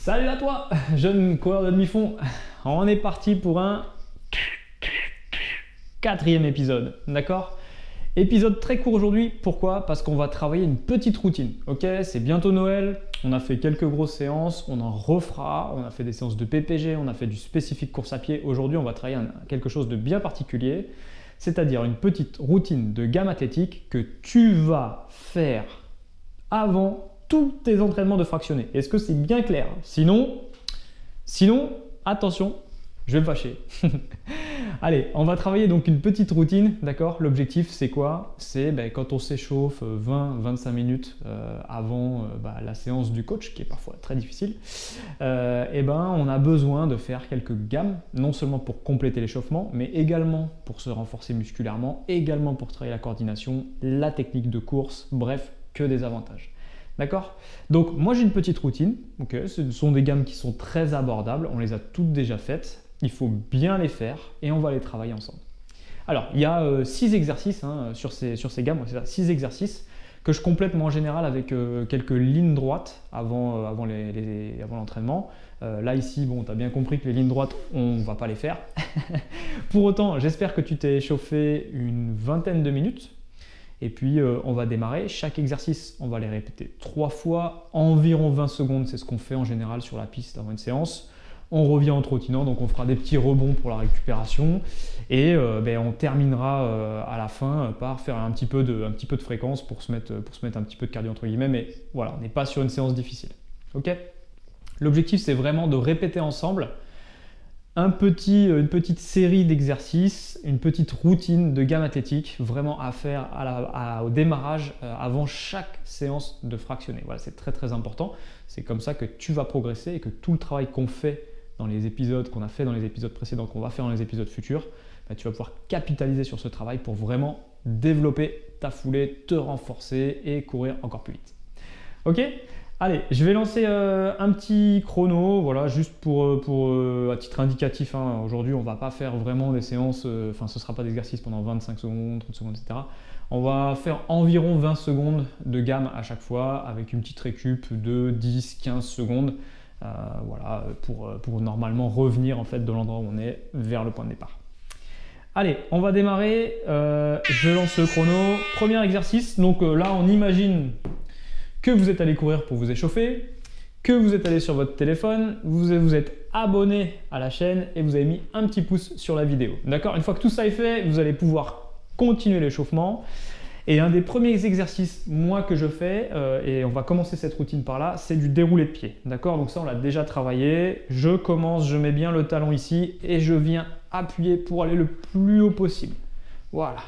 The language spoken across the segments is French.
Salut à toi, jeune coureur de demi-fond. On est parti pour un 4e épisode, d'accord? Épisode très court aujourd'hui, pourquoi? Parce qu'on va travailler une petite routine, ok? C'est bientôt Noël, on a fait quelques grosses séances, on en refera, on a fait des séances de PPG, on a fait du spécifique course à pied. Aujourd'hui, on va travailler quelque chose de bien particulier, c'est-à-dire une petite routine de gamme athlétique que tu vas faire avant tous tes entraînements de fractionné. Est-ce que c'est bien clair? Sinon, attention, je vais me fâcher. Allez, on va travailler donc une petite routine, d'accord? L'objectif, c'est quoi? C'est quand on s'échauffe 20-25 minutes avant la séance du coach, qui est parfois très difficile, on a besoin de faire quelques gammes, non seulement pour compléter l'échauffement, mais également pour se renforcer musculairement, également pour travailler la coordination, la technique de course, bref, que des avantages. D'accord? Donc moi j'ai une petite routine, okay, ce sont des gammes qui sont très abordables, on les a toutes déjà faites, il faut bien les faire et on va les travailler ensemble. Alors il y a 6 exercices sur ces gammes, c'est ça, 6 exercices que je complète moi en général avec quelques lignes droites avant l'entraînement. Là ici, bon, tu as bien compris que les lignes droites, on ne va pas les faire. Pour autant, j'espère que tu t'es échauffé une vingtaine de minutes. Et puis, on va démarrer. Chaque exercice, on va les répéter 3 fois, environ 20 secondes. C'est ce qu'on fait en général sur la piste avant une séance. On revient en trottinant, donc on fera des petits rebonds pour la récupération. Et on terminera à la fin par faire un petit peu de fréquence pour se mettre un petit peu de cardio entre guillemets. Mais voilà, on n'est pas sur une séance difficile. Ok ? L'objectif, c'est vraiment de répéter ensemble une petite série d'exercices, une petite routine de gamme athlétique vraiment à faire au démarrage avant chaque séance de fractionné. Voilà, c'est très très important. C'est comme ça que tu vas progresser et que tout le travail qu'on fait dans les épisodes, qu'on a fait dans les épisodes précédents, qu'on va faire dans les épisodes futurs, tu vas pouvoir capitaliser sur ce travail pour vraiment développer ta foulée, te renforcer et courir encore plus vite. Ok ? Allez, je vais lancer un petit chrono, voilà, juste à titre indicatif. Aujourd'hui, on ne va pas faire vraiment des séances, ce ne sera pas d'exercice pendant 25 secondes, 30 secondes, etc. On va faire environ 20 secondes de gamme à chaque fois, avec une petite récup de 10-15 secondes, pour normalement revenir en fait de l'endroit où on est vers le point de départ. Allez, on va démarrer. Je lance le chrono. Premier exercice. Donc là, on imagine que vous êtes allé courir pour vous échauffer, que vous êtes allé sur votre téléphone, vous êtes abonné à la chaîne et vous avez mis un petit pouce sur la vidéo. D'accord? Une fois que tout ça est fait, vous allez pouvoir continuer l'échauffement. Et un des premiers exercices, moi, que je fais, et on va commencer cette routine par là, c'est du déroulé de pied. D'accord? Donc ça, on l'a déjà travaillé. Je commence, je mets bien le talon ici et je viens appuyer pour aller le plus haut possible. Voilà.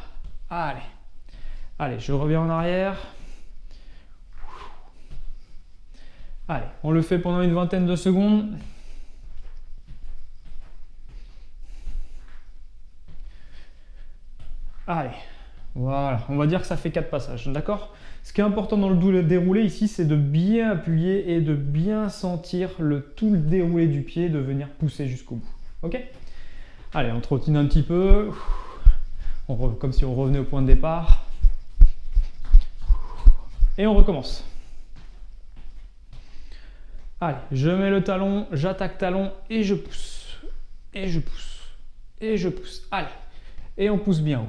Allez, je reviens en arrière. Allez, on le fait pendant une vingtaine de secondes. Allez, voilà, on va dire que ça fait 4 passages, d'accord? Ce qui est important dans le déroulé ici, c'est de bien appuyer et de bien sentir tout le déroulé du pied, de venir pousser jusqu'au bout. Ok? Allez, on trottine un petit peu, comme si on revenait au point de départ. Et on recommence. Allez, je mets le talon, j'attaque talon et je pousse. Et je pousse. Et je pousse. Allez. Et on pousse bien haut.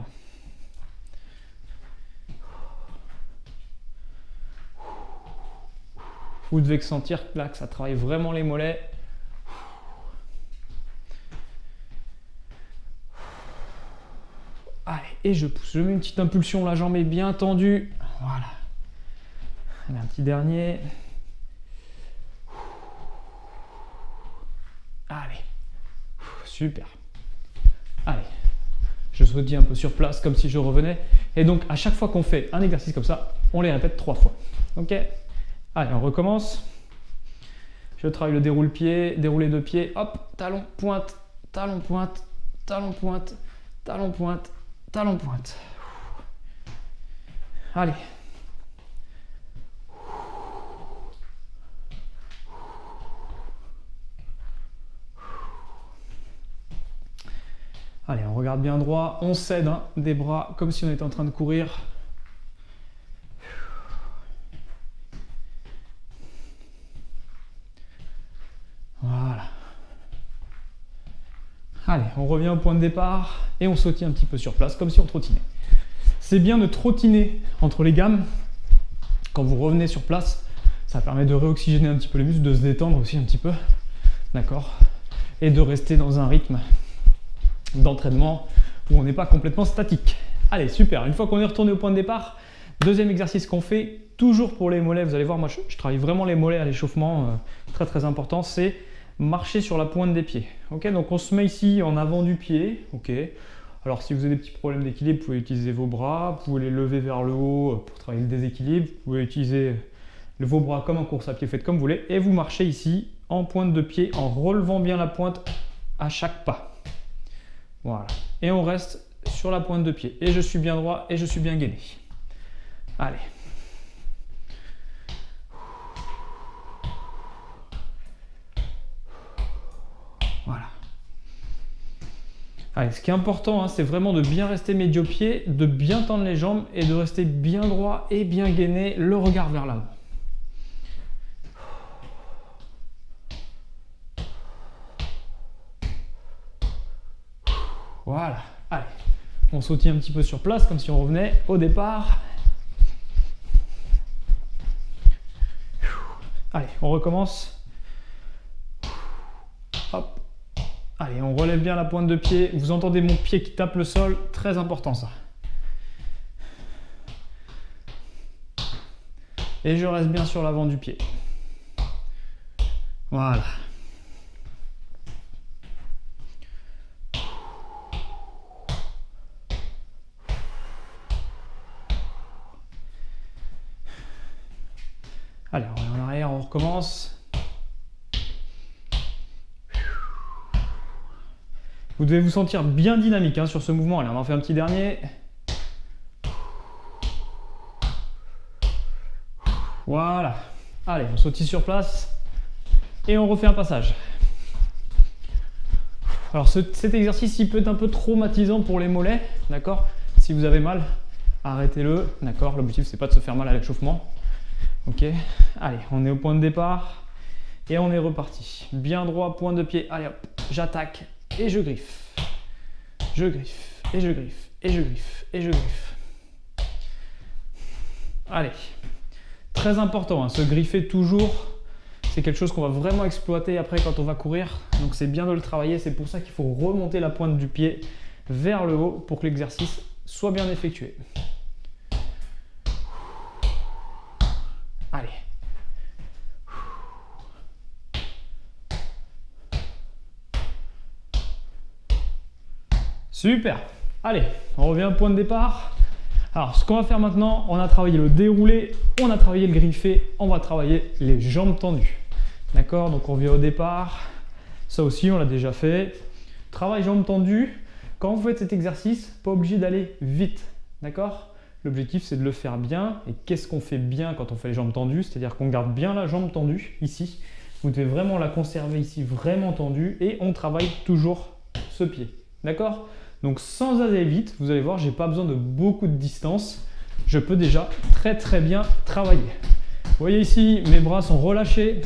Vous devez sentir là que ça travaille vraiment les mollets. Allez, et je pousse. Je mets une petite impulsion, la jambe est bien tendue. Voilà. Allez, un petit dernier. Allez, super. Allez, je sautille un peu sur place comme si je revenais. Et donc, à chaque fois qu'on fait un exercice comme ça, on les répète 3 fois. Ok? Allez, on recommence. Je travaille le déroulé de pied. Hop, talon, pointe, talon, pointe, talon, pointe, talon, pointe, talon, pointe. Allez. Allez, on regarde bien droit, on cède des bras comme si on était en train de courir. Allez, on revient au point de départ et on sautille un petit peu sur place, comme si on trottinait. C'est bien de trottiner entre les gammes. Quand vous revenez sur place, ça permet de réoxygéner un petit peu les muscles, de se détendre aussi un petit peu, d'accord? Et de rester dans un rythme d'entraînement où on n'est pas complètement statique. Allez, super. Une fois qu'on est retourné au point de départ, deuxième exercice qu'on fait, toujours pour les mollets. Vous allez voir, moi, je travaille vraiment les mollets à l'échauffement, très très important, c'est marcher sur la pointe des pieds. Ok, donc on se met ici en avant du pied. Ok. Alors si vous avez des petits problèmes d'équilibre, vous pouvez utiliser vos bras, vous pouvez les lever vers le haut pour travailler le déséquilibre, vous pouvez utiliser vos bras comme en course à pied, faites comme vous voulez, et vous marchez ici en pointe de pied en relevant bien la pointe à chaque pas. Voilà. Et on reste sur la pointe de pied. Et je suis bien droit et je suis bien gainé. Allez. Voilà. Allez, ce qui est important, hein, c'est vraiment de bien rester médio-pied, de bien tendre les jambes et de rester bien droit et bien gainé, le regard vers l'avant. Voilà. Allez, on sautille un petit peu sur place comme si on revenait au départ. Allez, on recommence. Hop. Allez, on relève bien la pointe de pied. Vous entendez mon pied qui tape le sol, très important ça. Et je reste bien sur l'avant du pied. Voilà. Allez, on revient en arrière, on recommence. Vous devez vous sentir bien dynamique hein, sur ce mouvement. Allez, on en fait un petit dernier. Voilà. Allez, on sautille sur place et on refait un passage. Alors cet exercice, il peut être un peu traumatisant pour les mollets, d'accord? Si vous avez mal, arrêtez-le, d'accord? L'objectif, c'est pas de se faire mal à l'échauffement. Ok, allez, on est au point de départ et on est reparti. Bien droit, point de pied. Allez hop, j'attaque et je griffe. Je griffe et je griffe et je griffe et je griffe. Allez, très important, hein, se griffer toujours. C'est quelque chose qu'on va vraiment exploiter après quand on va courir. Donc c'est bien de le travailler. C'est pour ça qu'il faut remonter la pointe du pied vers le haut pour que l'exercice soit bien effectué. Allez. Super. Allez, on revient au point de départ. Alors, ce qu'on va faire maintenant, on a travaillé le déroulé, on a travaillé le griffé, on va travailler les jambes tendues. D'accord? Donc, on revient au départ. Ça aussi, on l'a déjà fait. Travail jambes tendues. Quand vous faites cet exercice, pas obligé d'aller vite. D'accord? L'objectif, c'est de le faire bien. Et qu'est-ce qu'on fait bien quand on fait les jambes tendues? C'est-à-dire qu'on garde bien la jambe tendue, ici. Vous devez vraiment la conserver ici, vraiment tendue. Et on travaille toujours ce pied. D'accord? Donc, sans aller vite, vous allez voir, j'ai pas besoin de beaucoup de distance. Je peux déjà très bien travailler. Vous voyez ici, mes bras sont relâchés.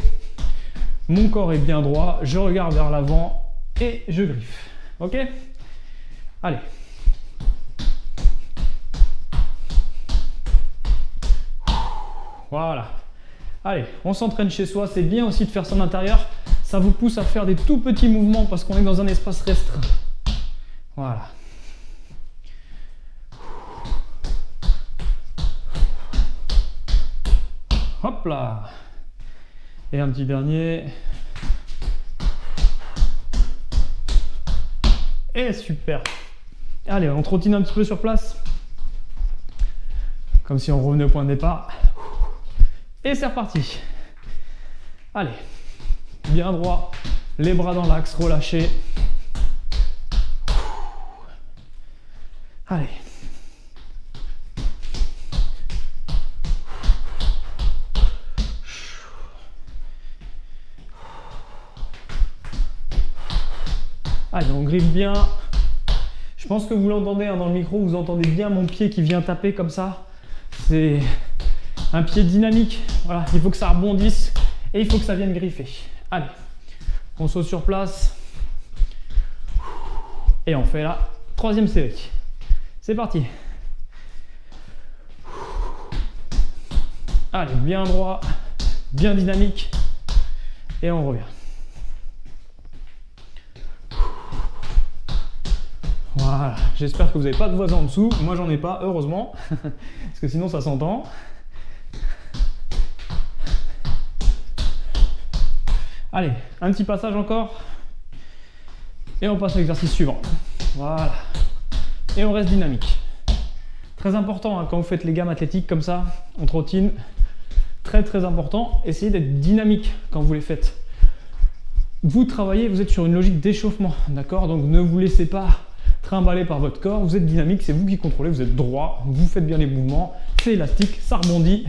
Mon corps est bien droit. Je regarde vers l'avant et je griffe. Ok? Allez. Voilà. Allez, on s'entraîne chez soi. C'est bien aussi de faire ça en intérieur. Ça vous pousse à faire des tout petits mouvements parce qu'on est dans un espace restreint. Voilà. Hop là. Et un petit dernier. Et super. Allez, on trottine un petit peu sur place. Comme si on revenait au point de départ. Et c'est reparti. Allez. Bien droit. Les bras dans l'axe, relâchés. Allez. Allez, on griffe bien. Je pense que vous l'entendez hein, dans le micro, vous entendez bien mon pied qui vient taper comme ça. C'est un pied dynamique. Voilà, il faut que ça rebondisse et il faut que ça vienne griffer. Allez, on saute sur place. Et on fait la troisième série. C'est parti. Allez, bien droit, bien dynamique. Et on revient. Voilà, j'espère que vous n'avez pas de voisin en dessous. Moi, j'en ai pas, heureusement, parce que sinon, ça s'entend. Allez, un petit passage encore. Et on passe à l'exercice suivant. Voilà. Et on reste dynamique. Très important, hein, quand vous faites les gammes athlétiques comme ça, on trottine. Très important, essayez d'être dynamique quand vous les faites. Vous travaillez, vous êtes sur une logique d'échauffement, d'accord? Donc ne vous laissez pas trimballer par votre corps, vous êtes dynamique, c'est vous qui contrôlez, vous êtes droit, vous faites bien les mouvements, c'est élastique, ça rebondit.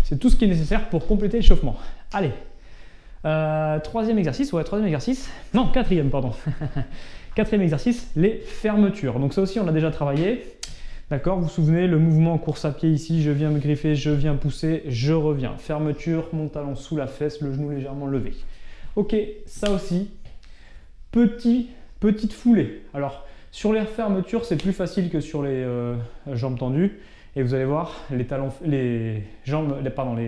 C'est tout ce qui est nécessaire pour compléter l'échauffement. Allez, troisième exercice, non, quatrième, pardon. Quatrième exercice, les fermetures. Donc ça aussi, on l'a déjà travaillé. D'accord, vous vous souvenez, le mouvement course à pied ici, je viens me griffer, je viens pousser, je reviens. Fermeture, mon talon sous la fesse, le genou légèrement levé. Ok, ça aussi, petite foulée. Alors, sur les fermetures, c'est plus facile que sur les jambes tendues. Et vous allez voir, les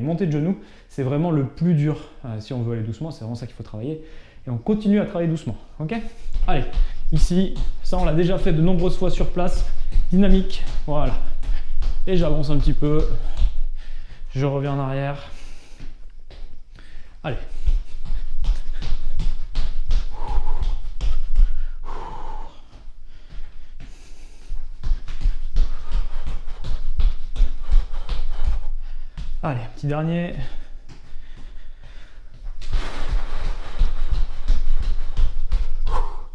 montées de genoux, c'est vraiment le plus dur. Si on veut aller doucement, c'est vraiment ça qu'il faut travailler. Et on continue à travailler doucement. Ok? Allez, ici, ça on l'a déjà fait de nombreuses fois sur place. Dynamique, voilà. Et j'avance un petit peu. Je reviens en arrière. Allez. Allez, un petit dernier.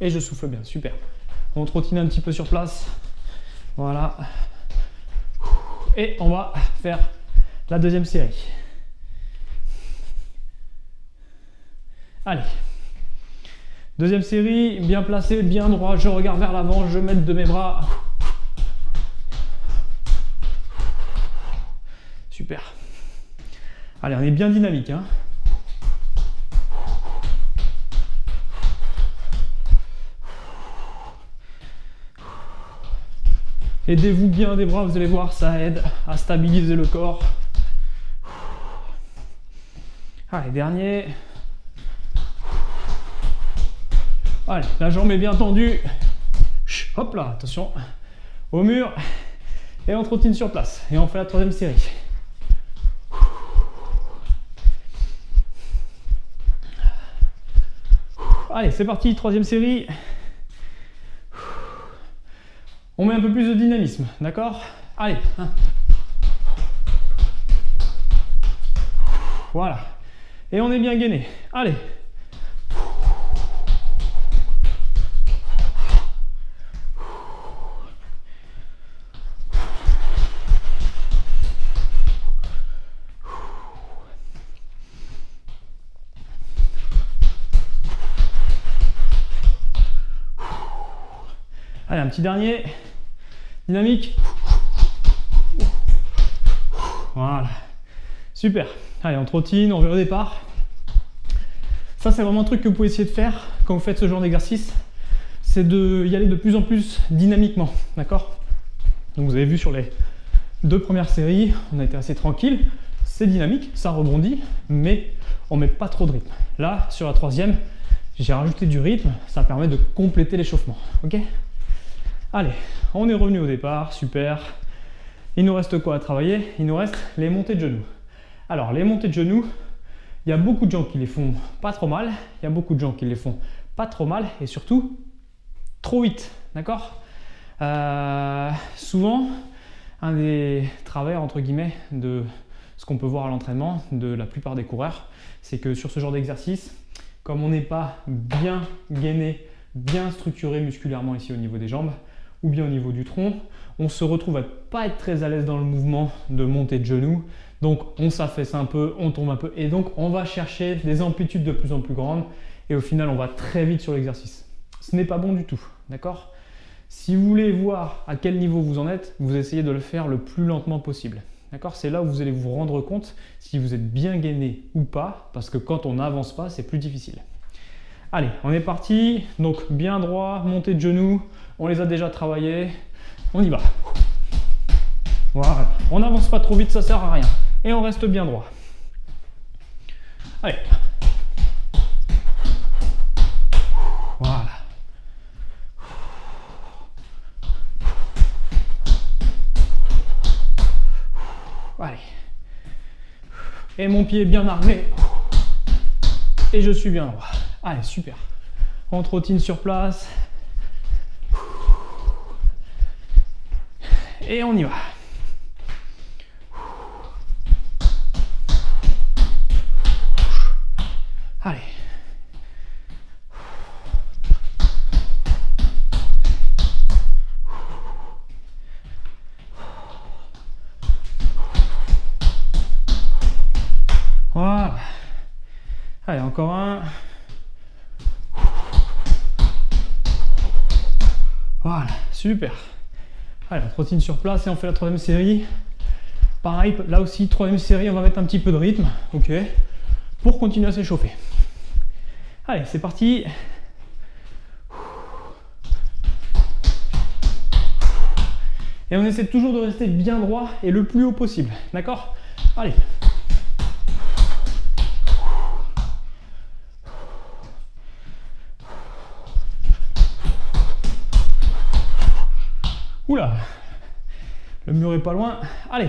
Et je souffle bien, super. On trottine un petit peu sur place. Voilà. Et on va faire la deuxième série. Allez. Deuxième série, bien placé, bien droit. Je regarde vers l'avant, je m'aide de mes bras. Super. Allez, on est bien dynamique, hein. Aidez-vous bien des bras, vous allez voir, ça aide à stabiliser le corps. Allez, dernier. Allez, la jambe est bien tendue. Hop là, attention. Au mur. Et on trottine sur place. Et on fait la troisième série. Allez, c'est parti, troisième série. On met un peu plus de dynamisme, d'accord? Allez. Voilà. Et on est bien gainé. Allez. Allez, un petit dernier. Dynamique. Voilà. Super. Allez, on trottine, on revient au départ. Ça, c'est vraiment un truc que vous pouvez essayer de faire quand vous faites ce genre d'exercice. C'est d'y aller de plus en plus dynamiquement. D'accord? Donc, vous avez vu sur les deux premières séries, on a été assez tranquille. C'est dynamique, ça rebondit, mais on ne met pas trop de rythme. Là, sur la troisième, j'ai rajouté du rythme. Ça permet de compléter l'échauffement. Ok? Allez, on est revenu au départ, super. Il nous reste quoi à travailler? Il nous reste les montées de genoux. Alors, les montées de genoux, il y a beaucoup de gens qui les font pas trop mal, il y a beaucoup de gens qui les font pas trop mal et surtout trop vite, d'accord? Souvent, un des travers, entre guillemets, de ce qu'on peut voir à l'entraînement de la plupart des coureurs, c'est que sur ce genre d'exercice, comme on n'est pas bien gainé, bien structuré musculairement ici au niveau des jambes, ou bien au niveau du tronc, on se retrouve à ne pas être très à l'aise dans le mouvement de montée de genoux. Donc on s'affaisse un peu, on tombe un peu et donc on va chercher des amplitudes de plus en plus grandes et au final on va très vite sur l'exercice. Ce n'est pas bon du tout, d'accord? Si vous voulez voir à quel niveau vous en êtes, vous essayez de le faire le plus lentement possible. D'accord? C'est là où vous allez vous rendre compte si vous êtes bien gainé ou pas, parce que quand on n'avance pas, c'est plus difficile. Allez, on est parti. Donc bien droit, montée de genoux. On les a déjà travaillés. On y va. Voilà. On n'avance pas trop vite, ça sert à rien. Et on reste bien droit. Allez. Voilà. Allez. Et mon pied est bien armé. Et je suis bien droit. Allez, super. On trottine sur place. Et on y va. Allez. Voilà. Allez, encore un. Voilà, super. Allez, on trottine sur place et on fait la troisième série. Pareil, là aussi, troisième série, on va mettre un petit peu de rythme, ok, pour continuer à s'échauffer. Allez, c'est parti. Et on essaie toujours de rester bien droit et le plus haut possible, d'accord? Allez. Oula, le mur est pas loin. Allez.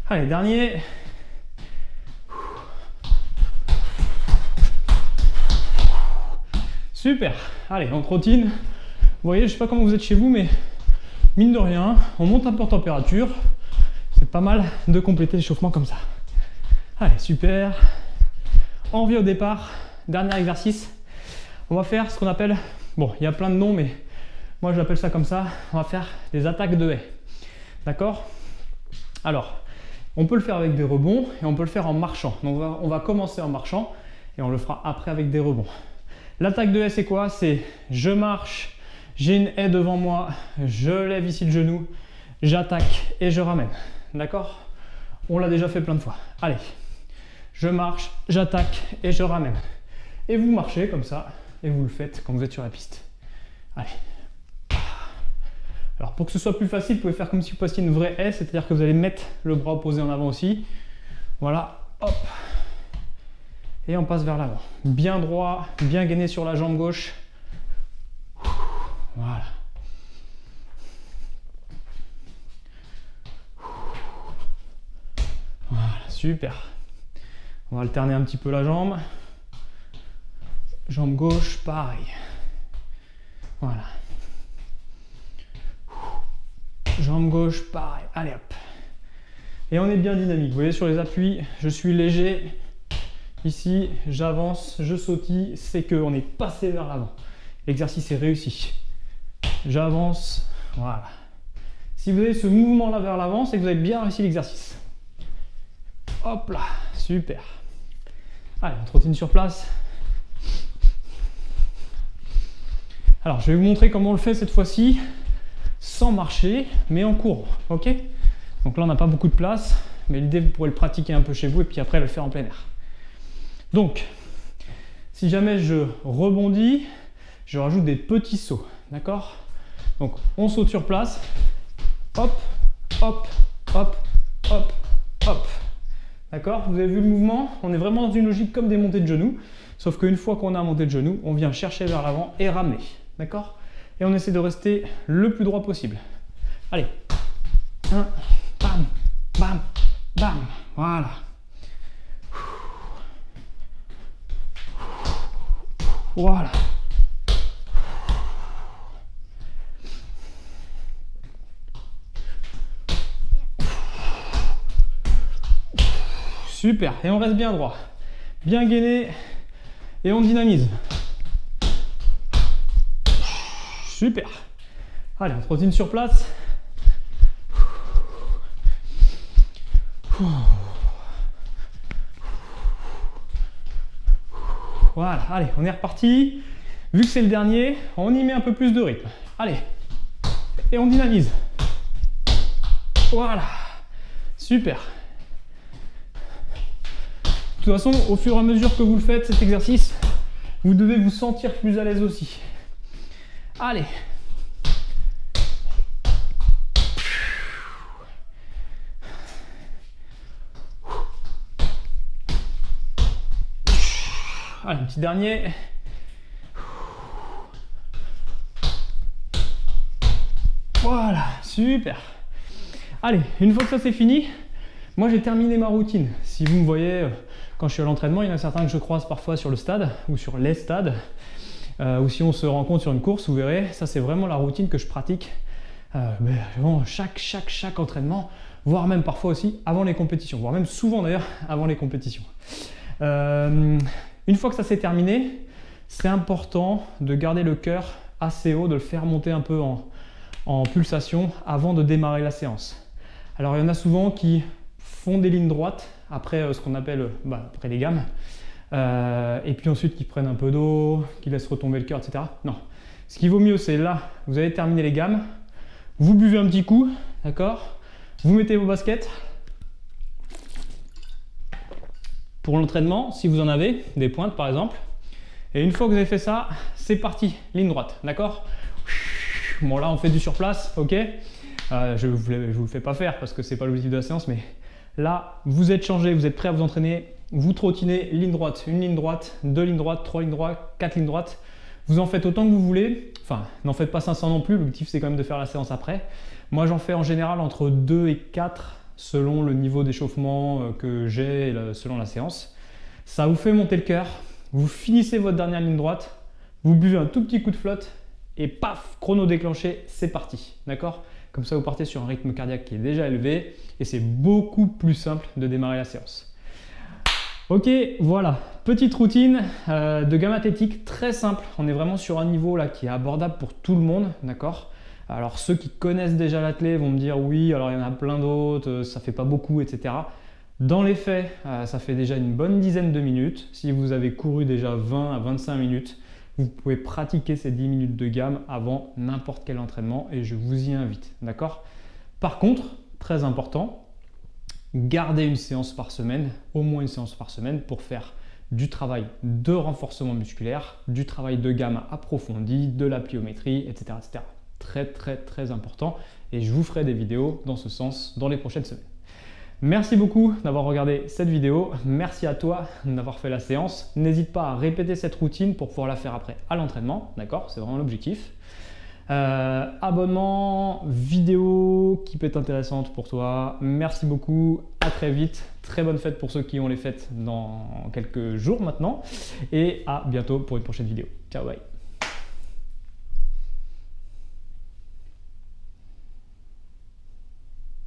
Allez, dernier. Super. Allez, on trottine. Vous voyez, je sais pas comment vous êtes chez vous, mais mine de rien, on monte un peu en température. C'est pas mal de compléter l'échauffement comme ça. Allez, super. On revient au départ. Dernier exercice. On va faire ce qu'on appelle... Bon, il y a plein de noms, mais moi je l'appelle ça comme ça. On va faire des attaques de haie. D'accord? Alors, on peut le faire avec des rebonds et on peut le faire en marchant. Donc on va commencer en marchant et on le fera après avec des rebonds. L'attaque de haie, c'est quoi? C'est je marche, j'ai une haie devant moi, je lève ici le genou, j'attaque et je ramène. D'accord? On l'a déjà fait plein de fois. Allez, je marche, j'attaque et je ramène. Et vous marchez comme ça. Et vous le faites quand vous êtes sur la piste. Allez. Alors pour que ce soit plus facile, vous pouvez faire comme si vous passiez une vraie haie, c'est-à-dire que vous allez mettre le bras opposé en avant aussi. Voilà, hop. Et on passe vers l'avant. Bien droit, bien gainé sur la jambe gauche. Voilà. Voilà, super. On va alterner un petit peu la jambe. Jambe gauche, pareil. Voilà. Jambe gauche, pareil. Allez hop. Et on est bien dynamique. Vous voyez sur les appuis, je suis léger. Ici, j'avance, je sautille. C'est qu'on est passé vers l'avant. L'exercice est réussi. J'avance. Voilà. Si vous avez ce mouvement-là vers l'avant, c'est que vous avez bien réussi l'exercice. Hop là. Super. Allez, on trottine sur place. Alors, je vais vous montrer comment on le fait cette fois-ci, sans marcher, mais en courant, ok? Donc là, on n'a pas beaucoup de place, mais l'idée, vous pourrez le pratiquer un peu chez vous et puis après le faire en plein air. Donc, si jamais je rebondis, je rajoute des petits sauts, d'accord? Donc, on saute sur place, hop, hop, hop, hop, hop. D'accord? Vous avez vu le mouvement? On est vraiment dans une logique comme des montées de genoux, sauf qu'une fois qu'on a monté de genoux, on vient chercher vers l'avant et ramener. D'accord? Et on essaie de rester le plus droit possible. Allez. 1, bam, bam, bam. Voilà. Voilà. Super. Et on reste bien droit. Bien gainé. Et on dynamise. Super. Allez, on trottine sur place. Voilà, allez, on est reparti. Vu que c'est le dernier, on y met un peu plus de rythme. Allez, et on dynamise. Voilà, super. toute façon, au fur et à mesure que vous le faites, cet exercice, vous devez vous sentir plus à l'aise aussi. Allez. Allez, un petit dernier. Voilà, super. Allez, une fois que ça c'est fini, moi j'ai terminé ma routine. Si vous me voyez quand je suis à l'entraînement, il y en a certains que je croise parfois sur le stade ou sur les stades, ou si on se rencontre sur une course, vous verrez, ça c'est vraiment la routine que je pratique chaque entraînement, voire même parfois aussi avant les compétitions, voire même souvent d'ailleurs avant les compétitions. Une fois que ça s'est terminé, c'est important de garder le cœur assez haut, de le faire monter un peu en pulsation avant de démarrer la séance. Alors il y en a souvent qui font des lignes droites après ce qu'on appelle après les gammes, et puis ensuite qui prennent un peu d'eau, qui laissent retomber le cœur, etc. Non, ce qui vaut mieux c'est là, vous avez terminé les gammes, vous buvez un petit coup, d'accord, vous mettez vos baskets. Pour l'entraînement, si vous en avez, des pointes par exemple, et une fois que vous avez fait ça, c'est parti, ligne droite, d'accord. Bon là on fait du surplace, ok. Je vous le fais pas faire parce que c'est pas l'objectif de la séance, mais là vous êtes changé, vous êtes prêt à vous entraîner, vous trottinez ligne droite, une ligne droite, deux lignes droites, trois lignes droites, quatre lignes droites. Vous en faites autant que vous voulez, enfin n'en faites pas 500 non plus, l'objectif c'est quand même de faire la séance après. Moi j'en fais en général entre 2 et 4 selon le niveau d'échauffement que j'ai, selon la séance. Ça vous fait monter le cœur, vous finissez votre dernière ligne droite, vous buvez un tout petit coup de flotte et paf, chrono déclenché, c'est parti, d'accord? Comme ça, vous partez sur un rythme cardiaque qui est déjà élevé et c'est beaucoup plus simple de démarrer la séance. Ok, voilà, petite routine de gamme athlétique très simple. On est vraiment sur un niveau là qui est abordable pour tout le monde, d'accord? Alors ceux qui connaissent déjà l'athlé vont me dire oui, alors il y en a plein d'autres, ça fait pas beaucoup, etc. Dans les faits, ça fait déjà une bonne dizaine de minutes. Si vous avez couru déjà 20 à 25 minutes, vous pouvez pratiquer ces 10 minutes de gamme avant n'importe quel entraînement et je vous y invite, d'accord? Par contre, très important, gardez une séance par semaine, au moins une séance par semaine pour faire du travail de renforcement musculaire, du travail de gamme approfondi, de la pliométrie, etc., etc. Très important et je vous ferai des vidéos dans ce sens dans les prochaines semaines. Merci beaucoup d'avoir regardé cette vidéo, merci à toi d'avoir fait la séance. N'hésite pas à répéter cette routine pour pouvoir la faire après à l'entraînement, d'accord? C'est vraiment l'objectif. Abonnement, vidéo qui peut être intéressante pour toi. Merci beaucoup, à très vite. Très bonne fête pour ceux qui ont les fêtes dans quelques jours maintenant. Et à bientôt pour une prochaine vidéo. Ciao, bye.